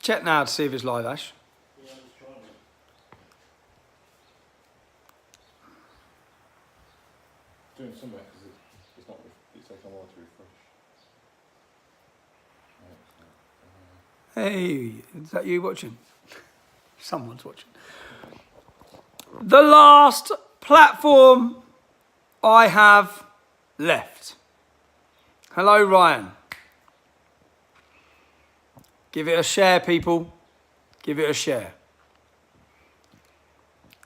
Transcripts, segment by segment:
check now to see if it's live, Ash. Yeah, I'm just trying it. Doing something because it's not. It's taking a while to refresh. Hey, is that you watching? Someone's watching. The last platform I have left. Hello, Ryan. Give it a share, people. Give it a share.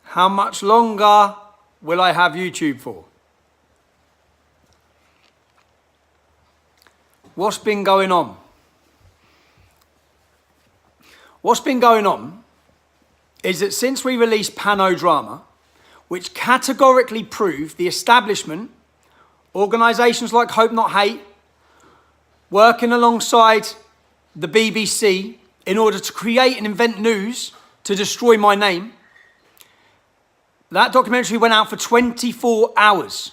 How much longer will I have YouTube for? What's been going on? What's been going on is that since we released Panodrama, which categorically proved the establishment, organisations like Hope Not Hate, working alongside the BBC in order to create and invent news to destroy my name, that documentary went out for 24 hours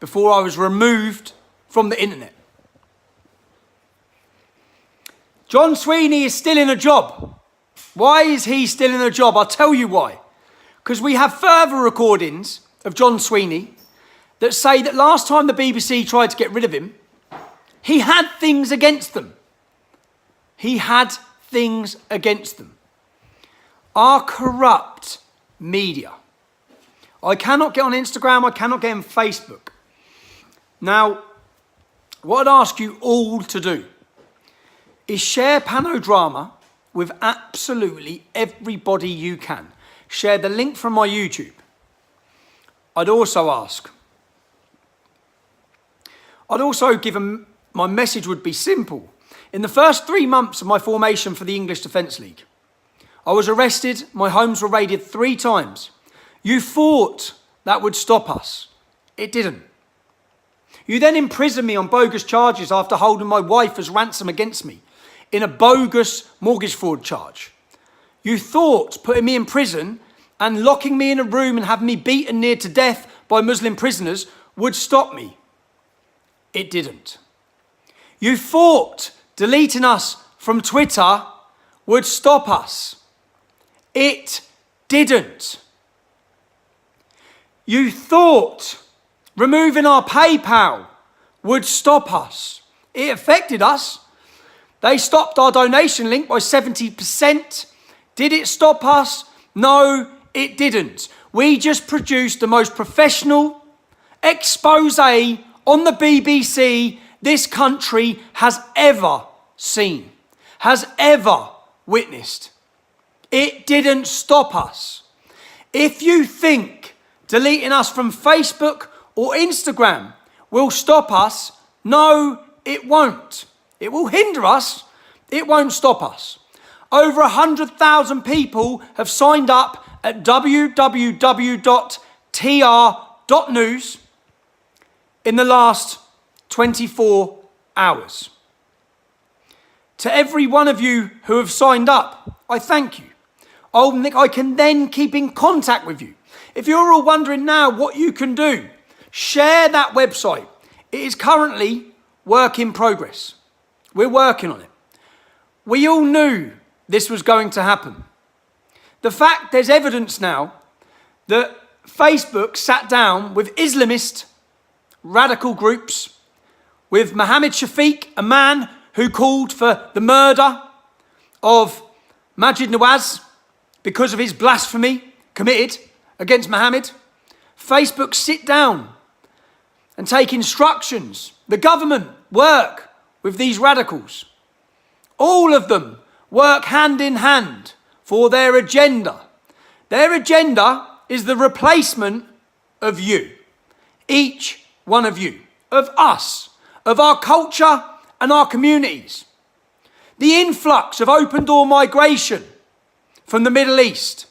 before I was removed from the internet. John Sweeney is still in a job. Why is he still in a job? I'll tell you why. Because we have further recordings of John Sweeney that say that last time the BBC tried to get rid of him, he had things against them. He had things against them. Our corrupt media. I cannot get on Instagram, I cannot get on Facebook. Now, what I'd ask you all to do is share Panodrama with absolutely everybody you can. Share the link from my YouTube. I'd also give them, my message would be simple. In the first 3 months of my formation for the English Defence League, I was arrested, my homes were raided 3 times. You thought that would stop us. It didn't. You then imprisoned me on bogus charges after holding my wife as ransom against me in a bogus mortgage fraud charge. You thought putting me in prison and locking me in a room and having me beaten near to death by Muslim prisoners would stop me. It didn't. You thought deleting us from Twitter would stop us. It didn't. You thought removing our PayPal would stop us. It affected us. They stopped our donation link by 70%. Did it stop us? No, it didn't. We just produced the most professional expose on the BBC this country has ever seen, has ever witnessed. It didn't stop us. If you think deleting us from Facebook or Instagram will stop us, no, it won't. It will hinder us. It won't stop us. Over 100,000 people have signed up at www.tr.news in the last 24 hours. To every one of you who have signed up, I thank you. I can then keep in contact with you. If you're all wondering now what you can do, share that website. It is currently work in progress. We're working on it. We all knew this was going to happen. The fact there's evidence now that Facebook sat down with Islamist radical groups, with Mohammed Shafiq, a man who called for the murder of Majid Nawaz because of his blasphemy committed against Mohammed. Facebook sit down and take instructions. The government work with these radicals. All of them work hand in hand for their agenda. Their agenda is the replacement of you, each one of you, of us, of our culture and our communities. The influx of open door migration from the Middle East.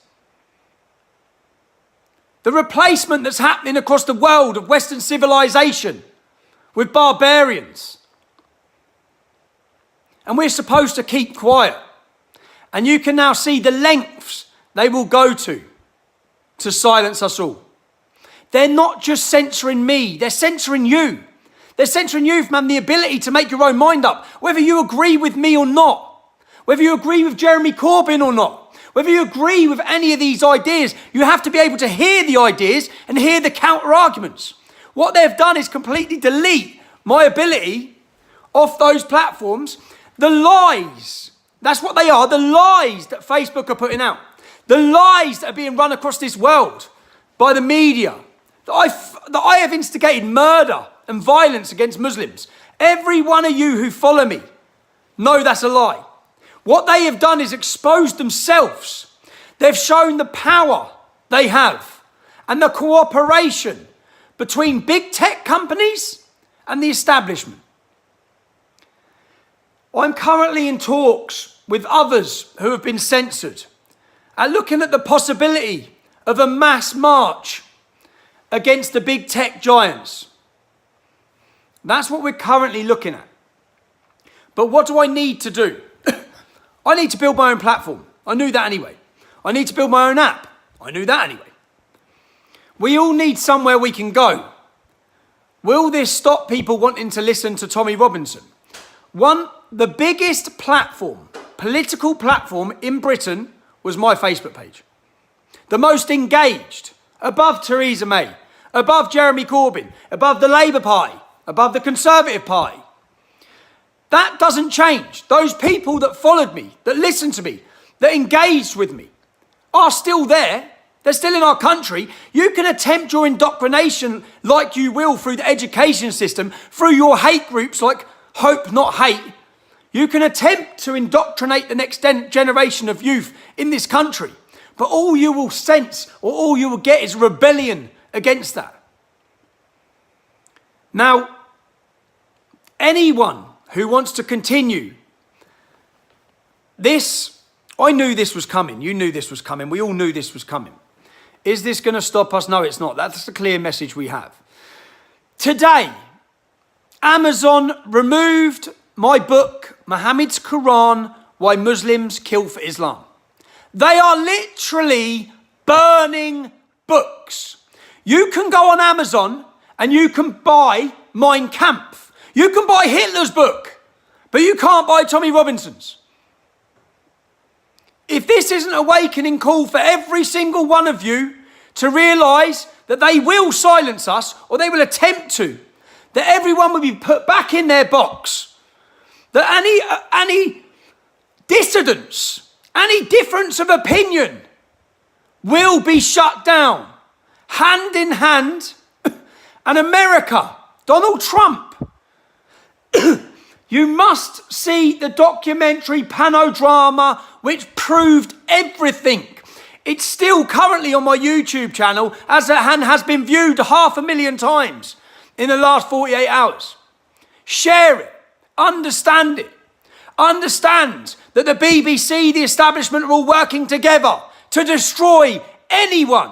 The replacement that's happening across the world of Western civilization with barbarians. And we're supposed to keep quiet. And you can now see the lengths they will go to silence us all. They're not just censoring me, they're censoring you. They're censoring you from having the ability to make your own mind up, whether you agree with me or not. Whether you agree with Jeremy Corbyn or not, whether you agree with any of these ideas, you have to be able to hear the ideas and hear the counter arguments. What they've done is completely delete my ability off those platforms. The lies, that's what they are, the lies that Facebook are putting out, the lies that are being run across this world by the media, that I have instigated murder and violence against Muslims. Every one of you who follow me know that's a lie. What they have done is exposed themselves. They've shown the power they have and the cooperation between big tech companies and the establishment. I'm currently in talks with others who have been censored and looking at the possibility of a mass march against the big tech giants. That's what we're currently looking at. But what do I need to do? I need to build my own platform. I knew that anyway. I need to build my own app. I knew that anyway. We all need somewhere we can go. Will this stop people wanting to listen to Tommy Robinson? The biggest platform, political platform in Britain was my Facebook page. The most engaged, above Theresa May, above Jeremy Corbyn, above the Labour Party, above the Conservative Party. That doesn't change. Those people that followed me, that listened to me, that engaged with me, are still there. They're still in our country. You can attempt your indoctrination like you will through the education system, through your hate groups like Hope Not Hate. You can attempt to indoctrinate the next generation of youth in this country. But all you will sense or all you will get is rebellion against that. Now, anyone who wants to continue this, I knew this was coming. You knew this was coming. We all knew this was coming. Is this going to stop us? No, it's not. That's the clear message we have. Today, Amazon removed my book, Muhammad's Quran, Why Muslims Kill for Islam. They are literally burning books. You can go on Amazon and you can buy Mein Kampf. You can buy Hitler's book, but you can't buy Tommy Robinson's. If this isn't an awakening call for every single one of you to realise that they will silence us, or they will attempt to, that everyone will be put back in their box, that any dissidence, any difference of opinion will be shut down, hand in hand, and America, Donald Trump, you must see the documentary Panodrama, which proved everything. It's still currently on my YouTube channel, as it has been viewed 500,000 times in the last 48 hours. Share it. Understand it. Understand that the BBC, the establishment are all working together to destroy anyone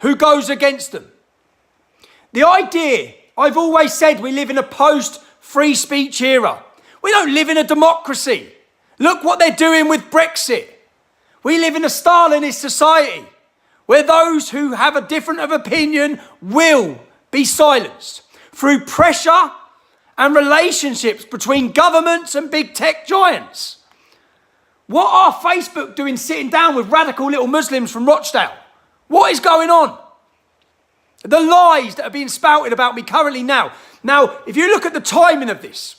who goes against them. The idea, I've always said we live in a post-free speech era. We don't live in a democracy. Look what they're doing with Brexit. We live in a Stalinist society where those who have a different of opinion will be silenced through pressure and relationships between governments and big tech giants. What are Facebook doing sitting down with radical little Muslims from Rochdale? What is going on? The lies that are being spouted about me currently now. Now, if you look at the timing of this,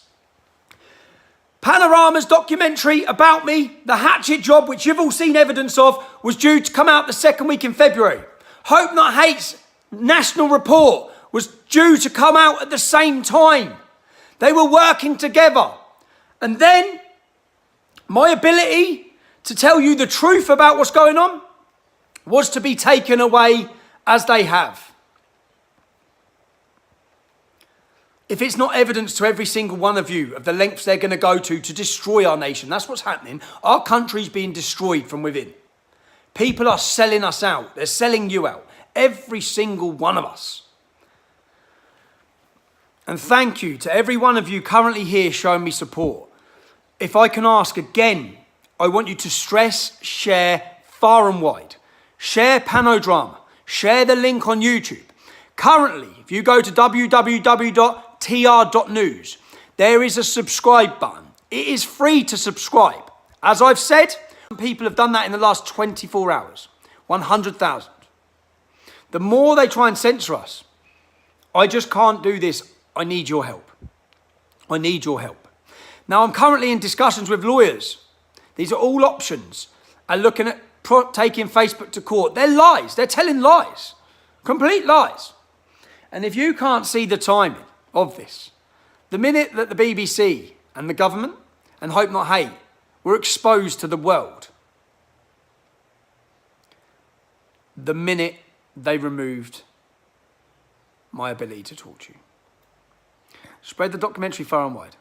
Panorama's documentary about me, The Hatchet Job, which you've all seen evidence of, was due to come out the second week in February. Hope Not Hate's national report was due to come out at the same time. They were working together. And then my ability to tell you the truth about what's going on was to be taken away as they have. If it's not evidence to every single one of you of the lengths they're going to go to destroy our nation, that's what's happening. Our country's being destroyed from within. People are selling us out. They're selling you out. Every single one of us. And thank you to every one of you currently here showing me support. If I can ask again, I want you to stress, share far and wide. Share Panodrama. Share the link on YouTube. Currently, if you go to www.tr.news, there is a subscribe button. It is free to subscribe. As I've said, people have done that in the last 24 hours. 100,000. The more they try and censor us, I just can't do this. I need your help. I need your help. Now, I'm currently in discussions with lawyers. These are all options. And looking at taking Facebook to court. They're lies. They're telling lies. Complete lies. And if you can't see the timing of this, the minute that the BBC and the government and Hope Not Hate were exposed to the world, the minute they removed my ability to talk to you. Spread the documentary far and wide.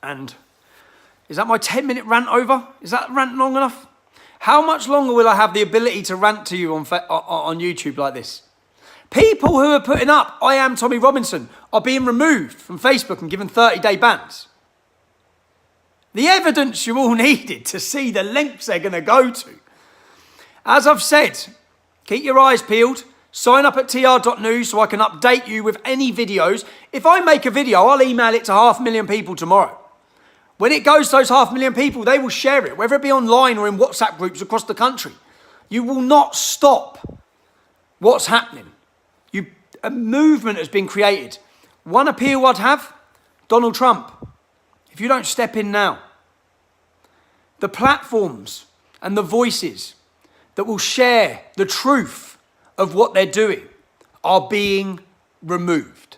And is that my 10-minute rant over? Is that rant long enough? How much longer will I have the ability to rant to you on YouTube like this? People who are putting up, I am Tommy Robinson, are being removed from Facebook and given 30-day bans. The evidence you all needed to see the lengths they're going to go to. As I've said, keep your eyes peeled. Sign up at tr.news so I can update you with any videos. If I make a video, I'll email it to 500,000 people tomorrow. When it goes to those 500,000 people, they will share it, whether it be online or in WhatsApp groups across the country. You will not stop what's happening. A movement has been created. One appeal I'd have, Donald Trump. If you don't step in now, the platforms and the voices that will share the truth of what they're doing are being removed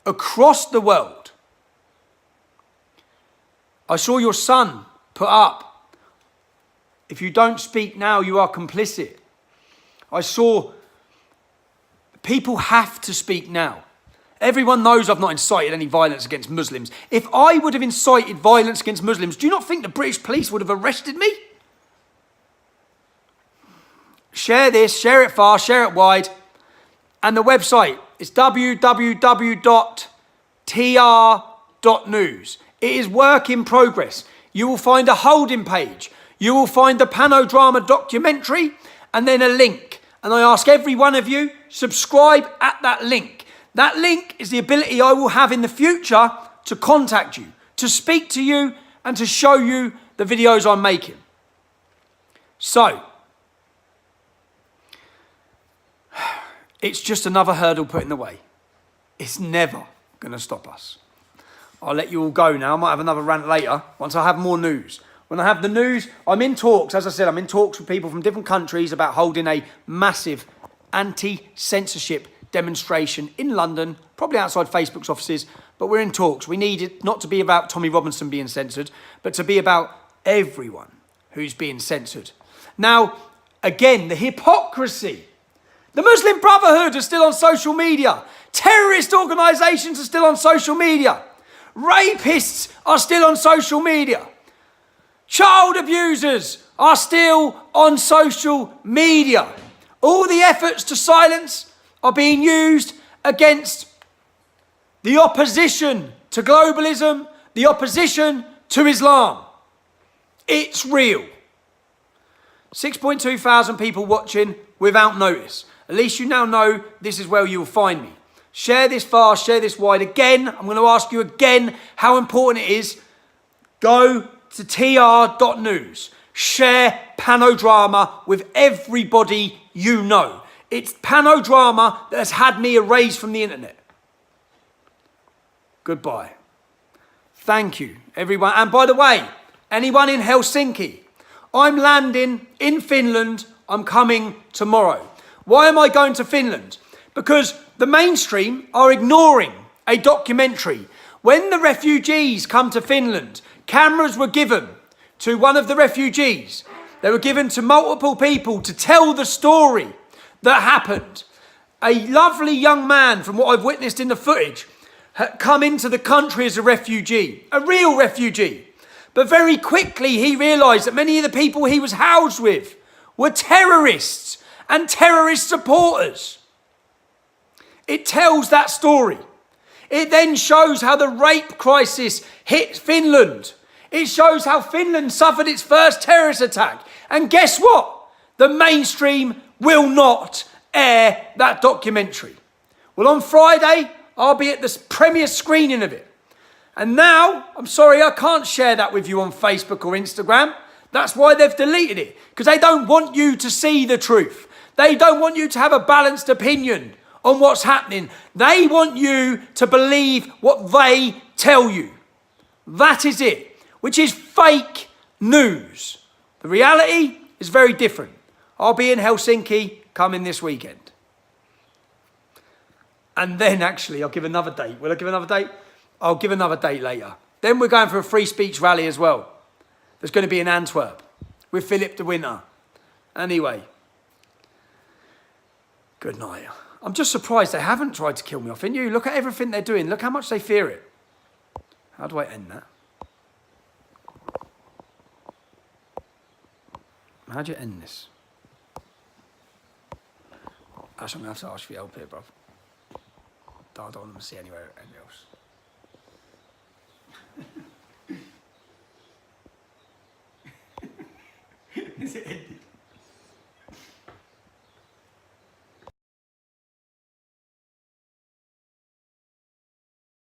across the world. I saw your son put up, if you don't speak now, you are complicit. I saw people have to speak now. Everyone knows I've not incited any violence against Muslims. If I would have incited violence against Muslims, do you not think the British police would have arrested me? Share this, share it far, share it wide. And the website is www.tr.news. It is work in progress. You will find a holding page. You will find the Panodrama documentary and then a link. And I ask every one of you, subscribe at that link. That link is the ability I will have in the future to contact you, to speak to you, and to show you the videos I'm making. So, it's just another hurdle put in the way. It's never going to stop us. I'll let you all go now. I might have another rant later once I have more news. When I have the news, I'm in talks. As I said, I'm in talks with people from different countries about holding a massive anti-censorship demonstration in London, probably outside Facebook's offices, but we're in talks. We need it not to be about Tommy Robinson being censored, but to be about everyone who's being censored. Now, again, the hypocrisy. The Muslim Brotherhood are still on social media. Terrorist organisations are still on social media. Rapists are still on social media. Child abusers are still on social media. All the efforts to silence are being used against the opposition to globalism, the opposition to Islam. It's real. 6.2 thousand people watching without notice. At least you now know this is where you will find me. Share this far, share this wide. Again, I'm going to ask you again how important it is. Go to tr.news. Share Panodrama with everybody you know. It's Panodrama that has had me erased from the internet. Goodbye. Thank you, everyone. And by the way, anyone in Helsinki, I'm landing in Finland. I'm coming tomorrow. Why am I going to Finland? Because the mainstream are ignoring a documentary. When the refugees come to Finland, cameras were given to one of the refugees. They were given to multiple people to tell the story that happened. A lovely young man, from what I've witnessed in the footage, had come into the country as a refugee, a real refugee. But very quickly he realised that many of the people he was housed with were terrorists and terrorist supporters. It tells that story. It then shows how the rape crisis hit Finland. It shows how Finland suffered its first terrorist attack. And guess what? The mainstream will not air that documentary. Well, on Friday, I'll be at the premiere screening of it. And now, I'm sorry, I can't share that with you on Facebook or Instagram. That's why they've deleted it, because they don't want you to see the truth. They don't want you to have a balanced opinion on what's happening. They want you to believe what they tell you. That is it, which is fake news. The reality is very different. I'll be in Helsinki coming this weekend. And then actually, I'll give another date. Will I give another date? I'll give another date later. Then we're going for a free speech rally as well. There's going to be in Antwerp with Philip de Winter. Anyway, good night. I'm just surprised they haven't tried to kill me off. And you, look at everything they're doing. Look how much they fear it. How do I end that? How do you end this? Actually, I'm going to have to ask for your help here, bruv. I don't want them to see anywhere else. Is it ended?